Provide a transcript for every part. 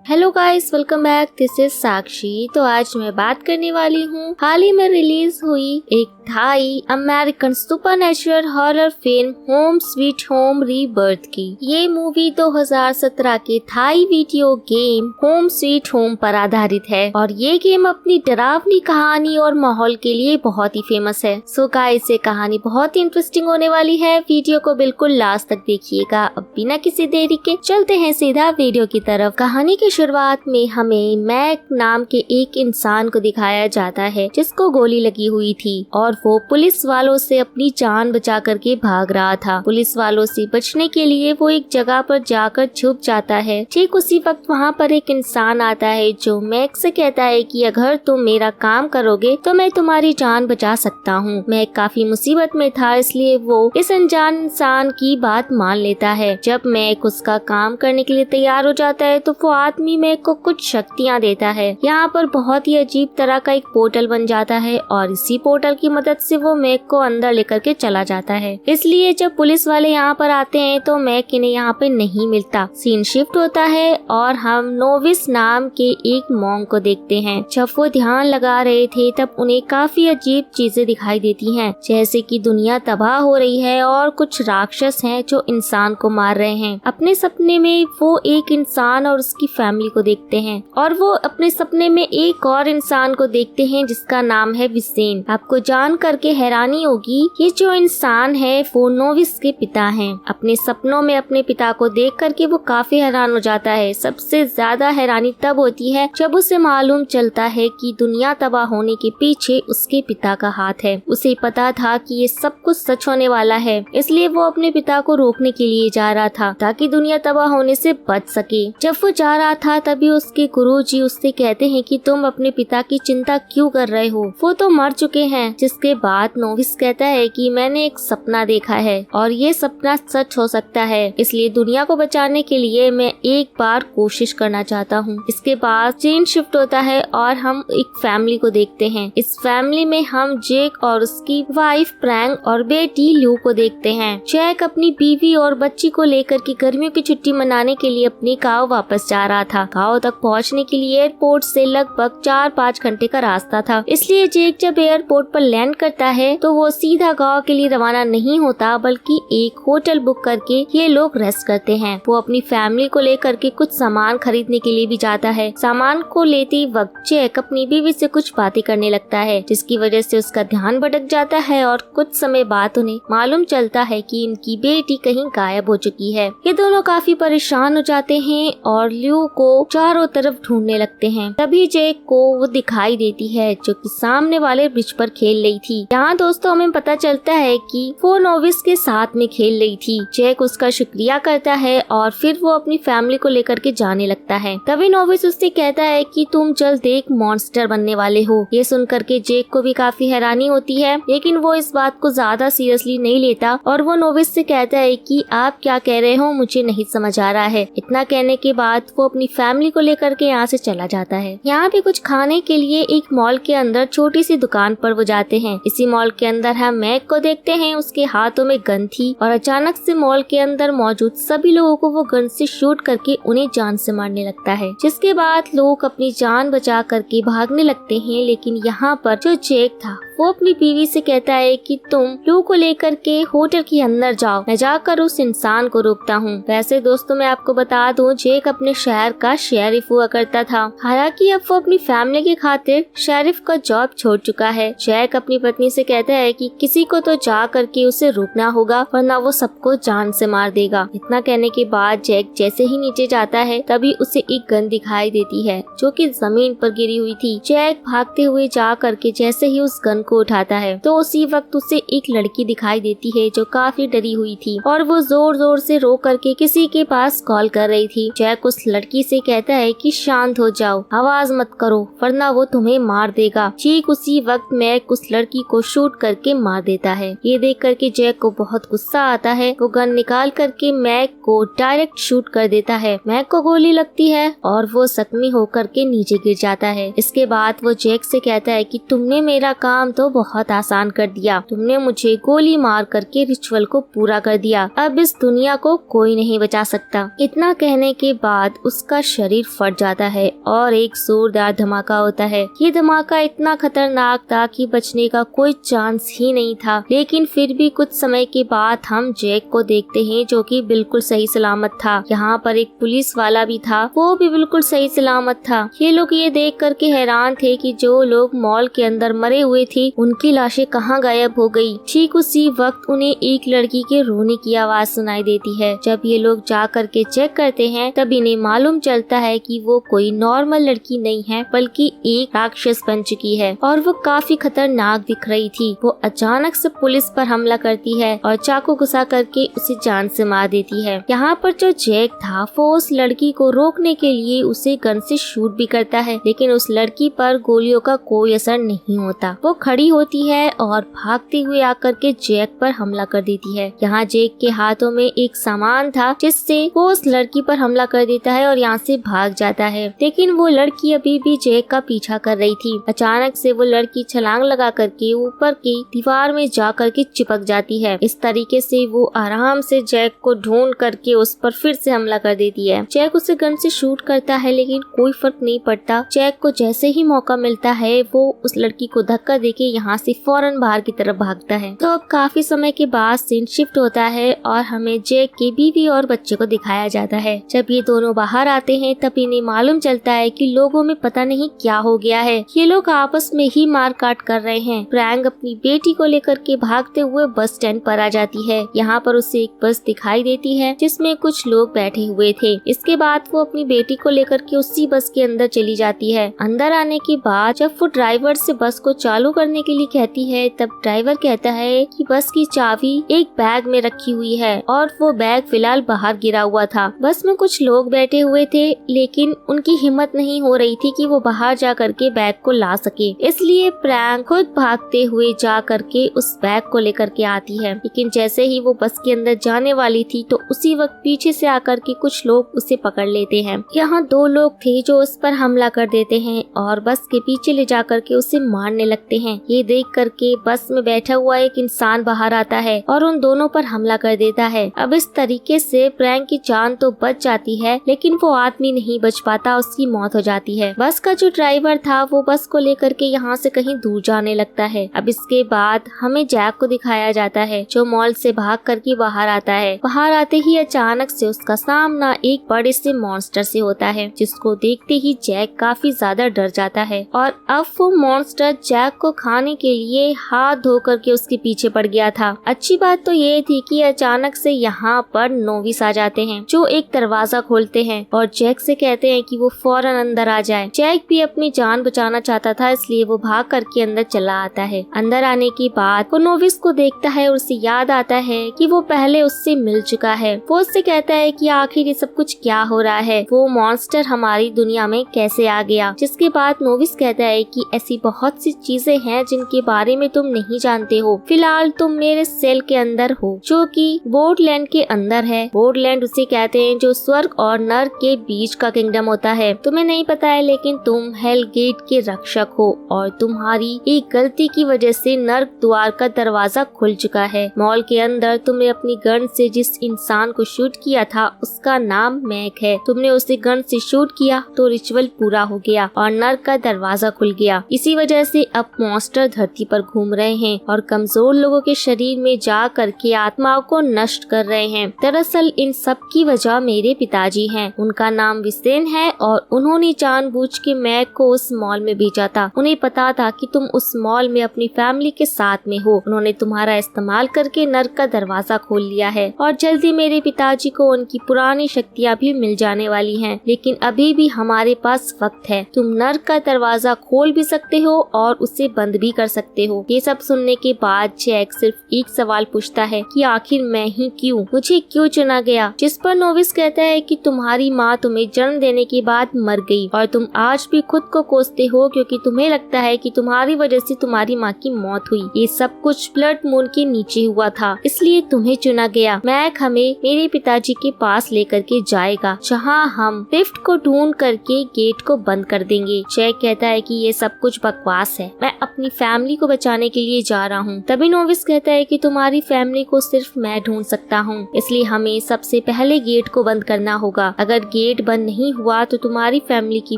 Hello guys, welcome back. This is Sakshi. तो आज मैं बात करने वाली हूँ हाल ही में रिलीज हुई एक Thai American supernatural horror film home sweet home rebirth की। ये मूवी 2017 के Thai video game home sweet home पर आधारित है और ये गेम अपनी डरावनी कहानी और माहौल के लिए बहुत ही फेमस है। सो गाइस, ये कहानी बहुत ही इंटरेस्टिंग होने वाली है। वीडियो को बिल्कुल लास्ट तक देखिएगा। अब बिना किसी देरी के चलते हैं सीधा वीडियो की तरफ। कहानी की शुरुआत में हमें मैक नाम के एक इंसान को दिखाया जाता है जिसको गोली लगी हुई थी और वो पुलिस वालों से अपनी जान बचा करके भाग रहा था। पुलिस वालों से बचने के लिए वो एक जगह पर जाकर छुप जाता है। ठीक उसी वक्त वहाँ पर एक इंसान आता है जो मैक से कहता है कि अगर तुम मेरा काम करोगे तो मैं तुम्हारी जान बचा सकता हूँ। मैक काफी मुसीबत में था, इसलिए वो इस अनजान इंसान की बात मान लेता है। जब मैक उसका काम करने के लिए तैयार हो जाता है तो वो आदमी मैक को कुछ शक्तियाँ देता है। यहाँ पर बहुत ही अजीब तरह का एक पोर्टल बन जाता है और इसी पोर्टल की मदद से वो मैक को अंदर लेकर के चला जाता है। इसलिए जब पुलिस वाले यहाँ पर आते हैं तो मैक इन्हें यहाँ पे नहीं मिलता। सीन शिफ्ट होता है और हम नोविस नाम के एक मॉन्क को देखते हैं। जब वो ध्यान लगा रहे थे तब उन्हें काफी अजीब चीजें दिखाई देती हैं, जैसे कि दुनिया तबाह हो रही है और कुछ राक्षस हैं जो इंसान को मार रहे हैं। अपने सपने में वो एक इंसान और उसकी फैमिली को देखते हैं और वो अपने सपने में एक और इंसान को देखते हैं जिसका नाम है विसेन। आपको जान करके हैरानी होगी, ये जो इंसान है वो नोविस के पिता हैं। अपने सपनों में अपने पिता को देख करके वो काफी हैरान हो जाता है। सबसे ज्यादा हैरानी तब होती है जब उसे मालूम चलता है कि दुनिया तबाह होने के पीछे उसके पिता का हाथ है। उसे पता था कि ये सब कुछ सच होने वाला है, इसलिए वो अपने पिता को रोकने के लिए जा रहा था ताकि दुनिया तबाह होने से बच सके। जब वो जा रहा था तभी उसके गुरुजी उससे कहते हैं कि तुम अपने पिता की चिंता क्यों कर रहे हो, वो तो मर चुके हैं। जिसके बाद नोविस कहता है कि मैंने एक सपना देखा है और ये सपना सच हो सकता है, इसलिए दुनिया को बचाने के लिए मैं एक बार कोशिश करना चाहता हूँ। इसके बाद सीन शिफ्ट होता है और हम एक फैमिली को देखते हैं। इस फैमिली में हम जैक और उसकी वाइफ प्रैंक और बेटी ल्यू को देखते हैं। जैक अपनी बीवी और बच्ची को लेकर के गर्मियों की छुट्टी मनाने के लिए अपनी गाँव वापस जा रहा था। गाँव तक पहुंचने के लिए एयरपोर्ट से लगभग 4-5 घंटे का रास्ता था, इसलिए जैक जब एयरपोर्ट पर लैंड करता है तो वो सीधा गाँव के लिए रवाना नहीं होता बल्कि एक होटल बुक करके ये लोग रेस्ट करते हैं। वो अपनी फैमिली को लेकर के कुछ सामान खरीदने के लिए भी जाता है। सामान को लेते वक्त जैक अपनी बीवी से कुछ बातें करने लगता है जिसकी वजह से उसका ध्यान भटक जाता है और कुछ समय बाद उन्हें मालूम चलता है कि इनकी बेटी कहीं गायब हो चुकी है। ये दोनों काफी परेशान हो जाते हैं और ल्यू को चारों तरफ ढूंढने लगते हैं। तभी जैक को वो दिखाई देती है जो कि सामने वाले ब्रिज पर खेल रही थी। यहाँ दोस्तों हमें पता चलता है कि वो नोविस के साथ में खेल रही थी। जैक उसका शुक्रिया करता है और फिर वो अपनी फैमिली को लेकर के जाने लगता है। तभी नोविस उससे कहता है कि तुम जल्द एक मॉन्स्टर बनने वाले हो। ये सुन करके जैक को भी काफी हैरानी होती है, लेकिन वो इस बात को ज्यादा सीरियसली नहीं लेता और वो नोविस से कहता है कि आप क्या कह रहे हो, मुझे नहीं समझ आ रहा है। इतना कहने के बाद वो अपनी फैमिली को लेकर के यहाँ से चला जाता है। यहाँ पे कुछ खाने के लिए एक मॉल के अंदर छोटी सी दुकान पर वो जाते हैं। इसी मॉल के अंदर हम मैक को देखते हैं। उसके हाथों में गन थी और अचानक से मॉल के अंदर मौजूद सभी लोगों को वो गन से शूट करके उन्हें जान से मारने लगता है, जिसके बाद लोग अपनी जान बचा करके भागने लगते हैं। लेकिन यहाँ पर जो जैक था वो अपनी बीवी से कहता है कि तुम ल्यू को लेकर के होटल के अंदर जाओ, मैं जाकर उस इंसान को रोकता हूँ। वैसे दोस्तों मैं आपको बता दूं, जैक अपने शहर का शेरिफ हुआ करता था। हालांकि अब वो अपनी फैमिली की खातिर शेरिफ का जॉब छोड़ चुका है। जैक अपनी पत्नी से कहता है कि किसी को तो जा करके उसे रोकना होगा वरना वो सबको जान से मार देगा। इतना कहने के बाद जैक जैसे ही नीचे जाता है तभी उसे एक गन दिखाई देती है जो कि जमीन पर गिरी हुई थी। जैक भागते हुए जा करके जैसे ही उस गन को उठाता है तो उसी वक्त उसे एक लड़की दिखाई देती है जो काफी डरी हुई थी और वो जोर जोर से रो करके किसी के पास कॉल कर रही थी। जैक उस लड़की से कहता है कि शांत हो जाओ, आवाज मत करो वरना वो तुम्हें मार देगा। ठीक उसी वक्त मैक उस लड़की को शूट करके मार देता है। ये देख करके जैक को बहुत गुस्सा आता है। वो गन निकाल करके मैक को डायरेक्ट शूट कर देता है। मैक को गोली लगती है और वो जख्मी होकर के नीचे गिर जाता है। इसके बाद वो जैक से कहता है कि तुमने मेरा काम तो बहुत आसान कर दिया। तुमने मुझे गोली मार करके रिचुअल को पूरा कर दिया। अब इस दुनिया को कोई नहीं बचा सकता। इतना कहने के बाद उसका शरीर फट जाता है और एक जोरदार धमाका होता है। ये धमाका इतना खतरनाक था कि बचने का कोई चांस ही नहीं था। लेकिन फिर भी कुछ समय के बाद हम जैक को देखते हैं जो कि बिल्कुल सही सलामत था। यहाँ पर एक पुलिस वाला भी था, वो भी बिल्कुल सही सलामत था। ये लोग ये देख करके हैरान थे कि जो लोग मॉल के अंदर मरे हुए थे उनकी लाशें कहाँ गायब हो गई। ठीक उसी वक्त उन्हें एक लड़की के रोने की आवाज सुनाई देती है। जब ये लोग जा करके चेक करते हैं तब इन्हें मालूम चलता है कि वो कोई नॉर्मल लड़की नहीं है बल्कि एक राक्षस बन चुकी है और वो काफी खतरनाक दिख रही थी। वो अचानक से पुलिस पर हमला करती है और चाकू घुसा करके उसे जान से मार देती है। यहाँ पर जो जैक था वो उस लड़की को रोकने के लिए उसे गन से शूट भी करता है, लेकिन उस लड़की पर गोलियों का कोई असर नहीं होता। वो खड़ी होती है और भागते हुए आकर के जैक पर हमला कर देती है। यहाँ जैक के हाथों में एक सामान था जिससे वो उस लड़की पर हमला कर देता है और यहाँ से भाग जाता है, लेकिन वो लड़की अभी भी जैक का पीछा कर रही थी। अचानक से वो लड़की छलांग लगा करके ऊपर की दीवार में जा करके चिपक जाती है। इस तरीके से वो आराम से जैक को ढूंढ करके उस पर फिर से हमला कर देती है। जैक उसे गन से शूट करता है लेकिन कोई फर्क नहीं पड़ता। जैक को जैसे ही मौका मिलता है वो उस लड़की को धक्का देके यहाँ से फौरन बाहर की तरफ भागता है। तो अब काफी समय के बाद सीन शिफ्ट होता है और हमें जैक की बीवी और बच्चे को दिखाया जाता है। जब ये दोनों बाहर आते हैं तब इन्हें मालूम चलता है कि लोगों में पता नहीं क्या हो गया है। ये लोग आपस में ही मार काट कर रहे हैं। प्रैंक अपनी बेटी को लेकर के भागते हुए बस स्टैंड पर आ जाती है। यहाँ पर उसे एक बस दिखाई देती है जिसमें कुछ लोग बैठे हुए थे। इसके बाद वो अपनी बेटी को लेकर के उसी बस के अंदर चली जाती है। अंदर आने के बाद जब वो ड्राइवर से बस को चालू करने के लिए कहती है तब ड्राइवर कहता है कि बस की चाबी एक बैग में रखी हुई है और वो बैग फिलहाल बाहर गिरा हुआ था। बस में कुछ लोग बैठे हुए थे लेकिन उनकी हिम्मत नहीं हो रही थी कि वो बाहर जा करके बैग को ला सके, इसलिए प्रैंक खुद भागते हुए जा करके उस बैग को लेकर के आती है। लेकिन जैसे ही वो बस के अंदर जाने वाली थी तो उसी वक्त पीछे से आकर के कुछ लोग उसे पकड़ लेते हैं। यहाँ दो लोग थे जो उस पर हमला कर देते हैं और बस के पीछे ले जा करके उसे मारने लगते हैं। ये देख करके बस में बैठा हुआ एक इंसान बाहर आता है और उन दोनों पर हमला कर देता है। अब इस तरीके से प्रैंक की जान तो बच जाती है लेकिन वो आदमी नहीं बच पाता, उसकी मौत हो जाती है। बस का जो ड्राइवर था वो बस को लेकर के यहाँ से कहीं दूर जाने लगता है। अब इसके बाद हमें जैक को दिखाया जाता है जो मॉल से भाग करके बाहर आता है। बाहर आते ही अचानक से उसका सामना एक बड़े से मॉन्स्टर से होता है जिसको देखते ही जैक काफी ज्यादा डर जाता है और अब वो मॉन्स्टर जैक को खाने के लिए हाथ धो करके उसके पीछे पड़ गया था। अच्छी बात तो ये थी कि अचानक से यहाँ पर नोविस आ जाते हैं जो एक दरवाजा खोलते हैं और जैक से कहते हैं कि वो फौरन अंदर आ जाए। जैक भी अपनी जान बचाना चाहता था इसलिए वो भाग करके अंदर चला आता है। अंदर आने के बाद वो नोविस को देखता है और उसे याद आता है कि वो पहले उससे मिल चुका है। वो उससे कहता है कि आखिर ये सब कुछ क्या हो रहा है, वो मॉन्स्टर हमारी दुनिया में कैसे आ गया। जिसके बाद नोविस कहता है कि ऐसी बहुत सी चीजें हैं जिनके बारे में तुम नहीं जानते हो। फिलहाल तुम मेरे सेल के अंदर हो जो कि बोर्डलैंड के अंदर है। बोर्डलैंड उसे कहते हैं जो स्वर्ग और नर्क के बीच का किंगडम होता है। तुम्हें नहीं पता है लेकिन तुम हेल गेट के रक्षक हो और तुम्हारी एक गलती की वजह से नर्क द्वार का दरवाजा खुल चुका है। मॉल के अंदर तुमने अपनी गन से जिस इंसान को शूट किया था उसका नाम मैक है। तुमने उसे गन से शूट किया तो रिचुअल पूरा हो गया और नर्क का दरवाजा खुल गया। इसी वजह से अब मॉन्स्टर धरती पर घूम रहे हैं और कमजोर लोगों के शरीर में जा करके आत्माओं को नष्ट कर रहे हैं। दरअसल इन सब की वजह मेरे पिताजी हैं। उनका नाम विसेन है और उन्होंने जानबूझ के मैक को उस मॉल में भेजा था। उन्हें पता था कि तुम उस मॉल में अपनी फैमिली के साथ में हो। उन्होंने तुम्हारा इस्तेमाल करके नर्क का दरवाजा खोल लिया है और जल्दी मेरे पिताजी को उनकी पुरानी शक्तियाँ भी मिल जाने वाली हैं। लेकिन अभी भी हमारे पास वक्त है। तुम नर्क का दरवाजा खोल भी सकते हो और उसे बंद भी कर सकते हो। ये सब सुनने के बाद जैक सिर्फ एक सवाल पूछता है कि आखिर मैं ही क्यों, मुझे क्यों चुना गया। जिस पर नोविस कहता है कि तुम्हारी माँ तुम्हें जन्म देने के बाद मर गई और तुम आज भी खुद को कोसते हो क्योंकि तुम्हें लगता है कि तुम्हारी वजह से तुम्हारी माँ की मौत हुई। ये सब कुछ ब्लड मून के नीचे हुआ था, इसलिए तुम्हें चुना गया। मैक हमें मेरे पिताजी के पास लेकर के जाएगा जहाँ हम रिफ्ट को ढूंढ करके गेट को बंद कर देंगे। जैक कहता है कि ये सब कुछ बकवास है, मैं अपनी अपनी फैमिली को बचाने के लिए जा रहा हूँ। तभी नोविस कहता है कि तुम्हारी फैमिली को सिर्फ मैं ढूंढ सकता हूँ, इसलिए हमें सबसे पहले गेट को बंद करना होगा। अगर गेट बंद नहीं हुआ तो तुम्हारी फैमिली की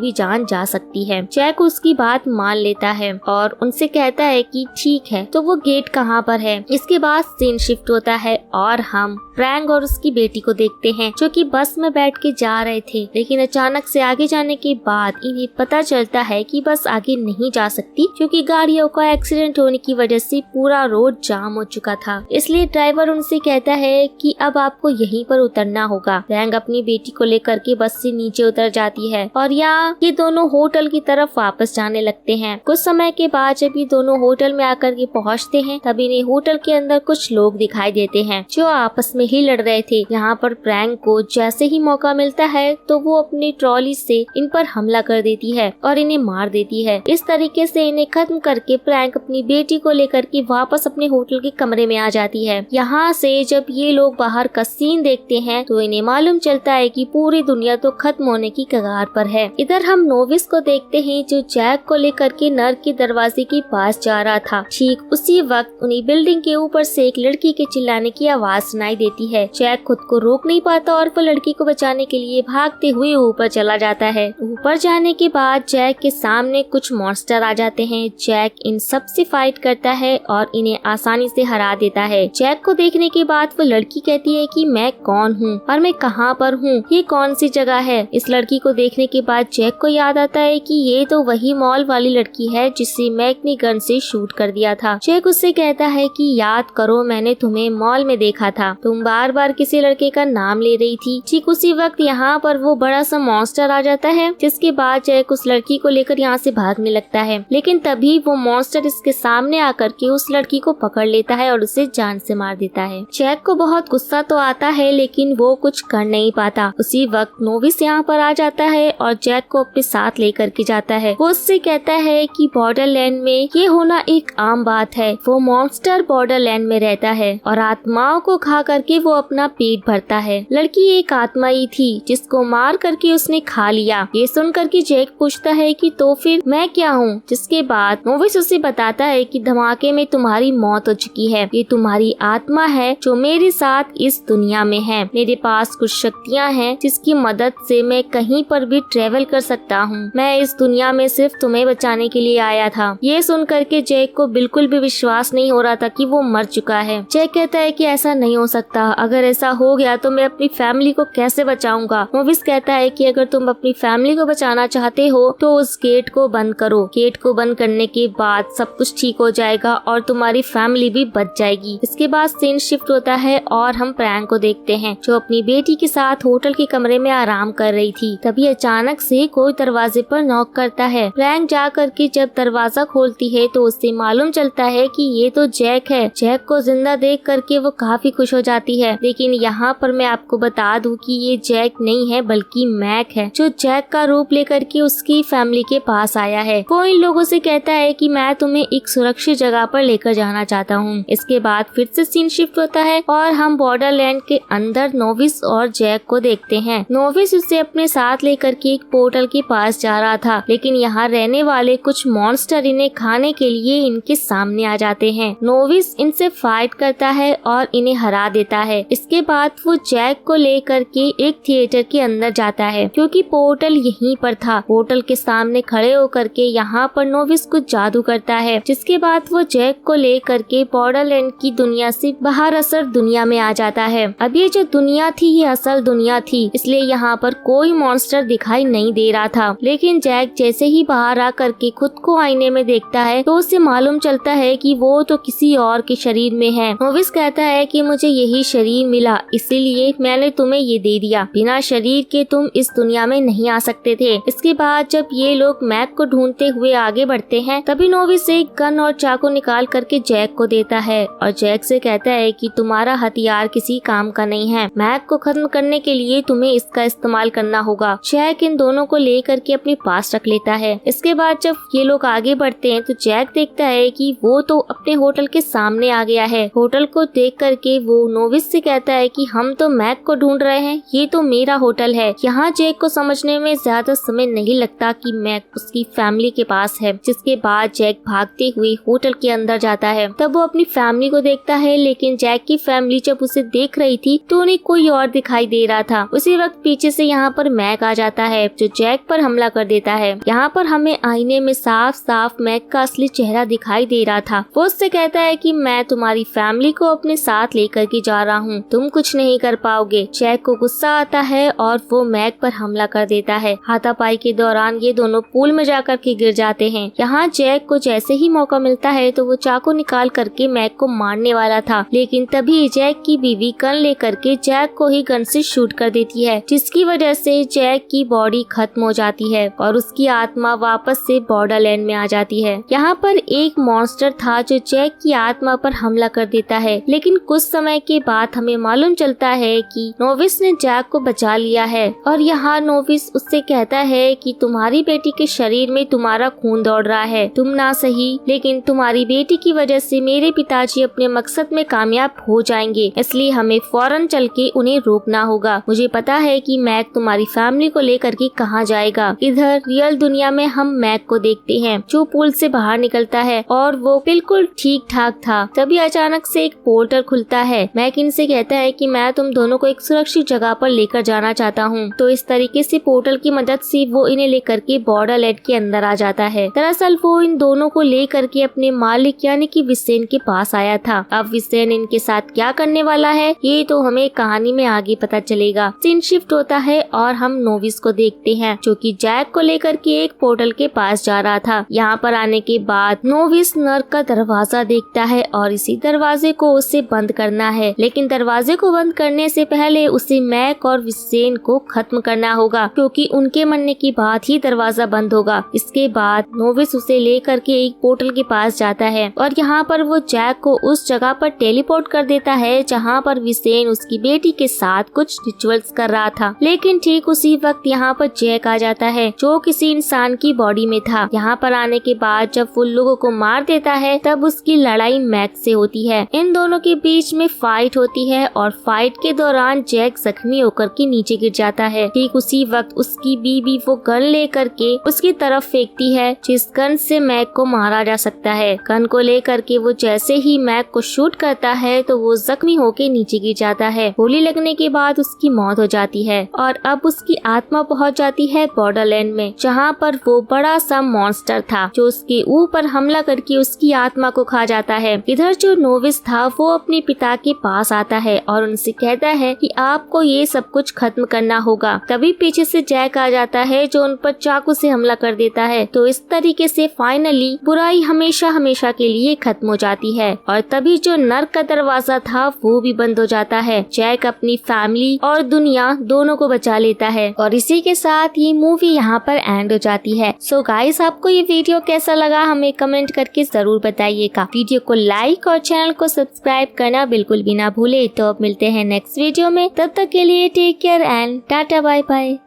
भी जान जा सकती है। जैक उसकी बात मान लेता है और उनसे कहता है कि ठीक है, तो वो गेट कहाँ पर है। इसके बाद सीन शिफ्ट होता है और हम फ्रैंक और उसकी बेटी को देखते हैं जो कि बस में बैठ के जा रहे थे, लेकिन अचानक से आगे जाने के बाद इन्हें पता चलता है कि बस आगे नहीं जा सकती क्योंकि गाड़ियों का एक्सीडेंट होने की वजह से पूरा रोड जाम हो चुका था। इसलिए ड्राइवर उनसे कहता है कि अब आपको यहीं पर उतरना होगा। फ्रैंक अपनी बेटी को लेकर के बस से नीचे उतर जाती है और यहाँ ये दोनों होटल की तरफ वापस जाने लगते हैं। कुछ समय के बाद जब ये दोनों होटल में आकर के पहुँचते हैं तभी इन्हें होटल के अंदर कुछ लोग दिखाई देते हैं जो आपस में ही लड़ रहे थे। यहाँ पर फ्रैंक को जैसे ही मौका मिलता है तो वो अपनी ट्रॉली से इन पर हमला कर देती है और इन्हें मार देती है। इस तरीके से इन्हें खत्म करके फ्रैंक अपनी बेटी को लेकर के वापस अपने होटल के कमरे में आ जाती है। यहाँ से जब ये लोग बाहर का सीन देखते हैं तो इन्हें मालूम चलता है कि पूरी दुनिया तो खत्म होने की कगार पर है। इधर हम नोविस को देखते हैं जो जैक को लेकर के नर्क के दरवाजे के पास जा रहा था। ठीक उसी वक्त उन्हें बिल्डिंग के ऊपर से एक लड़की के चिल्लाने की आवाज सुनाई देती है। जैक खुद को रोक नहीं पाता और वो लड़की को बचाने के लिए भागते हुए ऊपर चला जाता है। ऊपर जाने के बाद जैक के सामने कुछ मॉन्स्टर आ जाते हैं। जैक इन सब से फाइट करता है और इन्हें आसानी से हरा देता है। जैक को देखने के बाद वो लड़की कहती है कि मैं कौन हूँ और मैं कहाँ पर हूँ, ये कौन सी जगह है। इस लड़की को देखने के बाद जैक को याद आता है कि ये तो वही मॉल वाली लड़की है जिसे मैं अपनी गन से शूट कर दिया था। जैक उससे कहता है कि याद करो, मैंने तुम्हें मॉल में देखा था, तुम बार बार किसी लड़के का नाम ले रही थी। ठीक उसी वक्त यहाँ पर वो बड़ा सा मॉन्स्टर आ जाता है जिसके बाद जैक उस लड़की को लेकर यहाँ से भागने लगता है, लेकिन तभी वो मॉन्स्टर इसके सामने आकर के उस लड़की को पकड़ लेता है और उसे जान से मार देता है। जैक को बहुत गुस्सा तो आता है लेकिन वो कुछ कर नहीं पाता। उसी वक्त नोविस यहाँ पर आ जाता है और जैक को अपने साथ लेकर के जाता है। वो उससे कहता है कि बॉर्डरलैंड में ये होना एक आम बात है। वो मॉन्स्टर बॉर्डरलैंड में रहता है और आत्माओं को खा करके वो अपना पेट भरता है। लड़की एक आत्मा ही थी जिसको मार करके उसने खा लिया। ये सुन करके जैक पूछता है कि तो फिर मैं क्या हूँ, जिसके बाद नोविस उसे बताता है कि धमाके में तुम्हारी मौत हो चुकी है, ये तुम्हारी आत्मा है जो मेरे साथ इस दुनिया में है। मेरे पास कुछ शक्तियाँ हैं जिसकी मदद से मैं कहीं पर भी ट्रेवल कर सकता हूँ। मैं इस दुनिया में सिर्फ तुम्हें बचाने के लिए आया था। ये सुन करके जैक को बिल्कुल भी विश्वास नहीं हो रहा था कि वो मर चुका है। जैक कहता है कि ऐसा नहीं हो सकता, अगर ऐसा हो गया तो मैं अपनी फैमिली को कैसे बचाऊंगा। नोविस कहता है कि अगर तुम अपनी फैमिली को बचाना चाहते हो तो उस गेट को बंद करो। गेट को बंद करने के बाद सब कुछ ठीक हो जाएगा और तुम्हारी फैमिली भी बच जाएगी। इसके बाद सीन शिफ्ट होता है और हम फ्रैंक को देखते हैं जो अपनी बेटी के साथ होटल के कमरे में आराम कर रही थी। तभी अचानक से कोई दरवाजे पर नॉक करता है। फ्रैंक जा करके जब दरवाजा खोलती है तो उससे मालूम चलता है कि ये तो जैक है। जैक को जिंदा देख करके वो काफी खुश हो जाती है, लेकिन यहाँ पर मैं आपको बता दूं कि ये जैक नहीं है बल्कि मैक है जो जैक का रूप लेकर के उसकी फैमिली के पास आया है। वो इन लोगों से कहता है कि मैं तुम्हें एक सुरक्षित जगह पर लेकर जाना चाहता हूँ। इसके बाद फिर से सीन शिफ्ट होता है और हम बॉर्डरलैंड के अंदर नोविस और जैक को देखते हैं। नोविस उसे अपने साथ लेकर के एक पोर्टल के पास जा रहा था, लेकिन यहाँ रहने वाले कुछ मॉन्स्टर इन्हें खाने के लिए इनके सामने आ जाते हैं। नोविस इनसे फाइट करता है और इन्हें हरा देता है। इसके बाद वो जैक को लेकर के एक थिएटर के अंदर जाता है क्योंकि पोर्टल यहीं पर था। पोर्टल के सामने खड़े होकर के यहाँ पर नोविस कुछ जादू करता है, जिसके बाद वो जैक को लेकर के बॉर्डरलैंड की दुनिया से बाहर असल दुनिया में आ जाता है। अब ये जो दुनिया थी ये असल दुनिया थी, इसलिए यहाँ पर कोई मॉन्स्टर दिखाई नहीं दे रहा था। लेकिन जैक जैसे ही बाहर आ करके खुद को आईने में देखता है तो उसे मालूम चलता है कि वो तो किसी और के शरीर में है। नोविस कहता है कि मुझे यही शरीर मिला इसीलिए मैंने तुम्हें ये दे दिया, बिना शरीर के तुम इस दुनिया में नहीं आ सकते थे। इसके बाद जब ये लोग मैक को ढूंढते हुए आगे बढ़ते हैं तभी नोविस एक गन और चाकू निकाल करके जैक को देता है और जैक से कहता है कि तुम्हारा हथियार किसी काम का नहीं है, मैक को खत्म करने के लिए तुम्हें इसका इस्तेमाल करना होगा। जैक इन दोनों को लेकर के अपने पास रख लेता है। इसके बाद जब ये लोग आगे बढ़ते हैं तो जैक देखता है कि वो तो अपने होटल के सामने आ गया है। होटल को देख करके वो नोविस से कहता है कि हम तो मैक को ढूंढ रहे हैं, ये तो मेरा होटल है। यहाँ जैक को समझने में ज्यादा समय नहीं लगता कि मैक उसकी फैमिली के पास है। जिसके बाद जैक भागते हुए होटल के अंदर जाता है। तब वो अपनी फैमिली को देखता है, लेकिन जैक की फैमिली जब उसे देख रही थी तो उन्हें कोई और दिखाई दे रहा था। उसी वक्त पीछे से यहाँ पर मैक आ जाता है जो जैक पर हमला कर देता है। यहाँ पर हमें आईने में साफ साफ मैक का असली चेहरा दिखाई दे रहा था। वो उससे कहता है कि मैं तुम्हारी फैमिली को अपने साथ लेकर के जा रहा हूँ, तुम कुछ नहीं कर पाओगे। जैक को गुस्सा आता है और वो मैक पर हमला कर देता है। हाथापाई के दौरान ये दोनों पूल में जाकर के गिर जाते हैं। यहाँ जैक को जैसे ही मौका मिलता है तो वो चाकू निकाल करके मैक को मारने वाला था, लेकिन तभी जैक की बीवी गन लेकर के जैक को ही गन से शूट कर देती है, जिसकी वजह से जैक की बॉडी खत्म हो जाती है और उसकी आत्मा वापस से बॉर्डरलैंड में आ जाती है। यहाँ पर एक मॉन्स्टर था जो जैक की आत्मा पर हमला कर देता है, लेकिन कुछ समय के बाद हमें मालूम चलता है कि नोविस ने जैक को बचा लिया है और यहाँ नोविस उससे कहता है कि तुम्हारी बेटी के शरीर में तुम्हारा खून दौड़ रहा है, तुम ना सही लेकिन तुम्हारी बेटी की वजह से मेरे पिताजी अपने मकसद में कामयाब हो जाएंगे, इसलिए हमें फौरन चल के उन्हें रोकना होगा। मुझे पता है कि मैक तुम्हारी फैमिली को लेकर के कहाँ जाएगा। इधर रियल दुनिया में हम मैक को देखते हैं जो पूल से बाहर निकलता है और वो बिल्कुल ठीक ठाक था। तभी अचानक से एक पोर्टल खुलता है। मैक इनसे कहता है कि मैं तुम दोनों को एक सुरक्षित जगह पर लेकर जाना चाहता हूँ। तो इस तरीके से पोर्टल की मदद से वो इन्हें लेकर के बॉर्डरलैंड के अंदर आ जाता है। दरअसल वो इन दोनों को लेकर के अपने मालिक यानी कि विसेन के पास आया था। अब विसेन इनके साथ क्या करने वाला है ये तो हमें कहानी में आगे पता चलेगा। सीन शिफ्ट होता है और हम नोविस को देखते हैं जो कि जैक को लेकर के एक पोर्टल के पास जा रहा था। यहाँ पर आने के बाद नोविस नर्क का दरवाजा देखता है और इसी दरवाजे को उसे बंद करना है, लेकिन दरवाजे को बंद करने से पहले उसे मैक और विसेन को खत्म करना होगा क्योंकि उनके मरने के बाद ही दरवाजा बंद होगा। इसके बाद नोविस उसे लेकर के एक पोर्टल के पास जाता है और यहाँ पर वो जैक को उस जगह पर टेलीपोर्ट कर देता है जहाँ पर विसेन उसकी बेटी के साथ कुछ रिचुअल्स कर रहा था। लेकिन ठीक उसी वक्त यहाँ पर जैक आ जाता है जो किसी इंसान की बॉडी में था। यहाँ पर आने के बाद जब वो लोगों को मार देता है तब उसकी लड़ाई मैक से होती है। इन दोनों के बीच में फाइट होती है और फाइट के दौरान जैक जख्मी होकर के नीचे गिर जाता है। ठीक उसी वक्त उसकी बीवी वो गन लेकर के उसकी तरफ फेंकती है जिस गन से मैक को मारा जा सकता है। गन को लेकर के वो जैसे ही मैक को शूट करता है तो वो जख्मी होकर नीचे गिर जाता है। गोली लगने के बाद उसकी मौत हो जाती है और अब उसकी आत्मा पहुंच जाती है बॉर्डरलैंड में जहाँ पर वो बड़ा सा मॉन्स्टर था जो उसके ऊपर हमला करके उसकी आत्मा को खा जाता है। इधर जो नोविस था वो अपने पिता के पास आता है और उनसे कहता है कि आपको ये सब कुछ खत्म करना होगा। तभी पीछे से जैक आ जाता है जो उन पर चाकू से हमला कर देता है। तो इस तरीके से फाइनली बुराई हमेशा हमेशा के लिए खत्म हो जाती है और तभी जो नर्क का दरवाजा था वो भी बंद हो जाता है। जैक अपनी फैमिली और दुनिया दोनों को बचा लेता है और इसी के साथ ये मूवी यहाँ पर एंड हो जाती है। सो गाइस, आपको ये वीडियो कैसा लगा हमें कमेंट करके जरूर बताइएगा। वीडियो को लाइक और चैनल को सब्सक्राइब करना बिल्कुल भी ना भूले। तो अब मिलते हैं नेक्स्ट वीडियो में, तब तक के लिए take care and tata bye bye.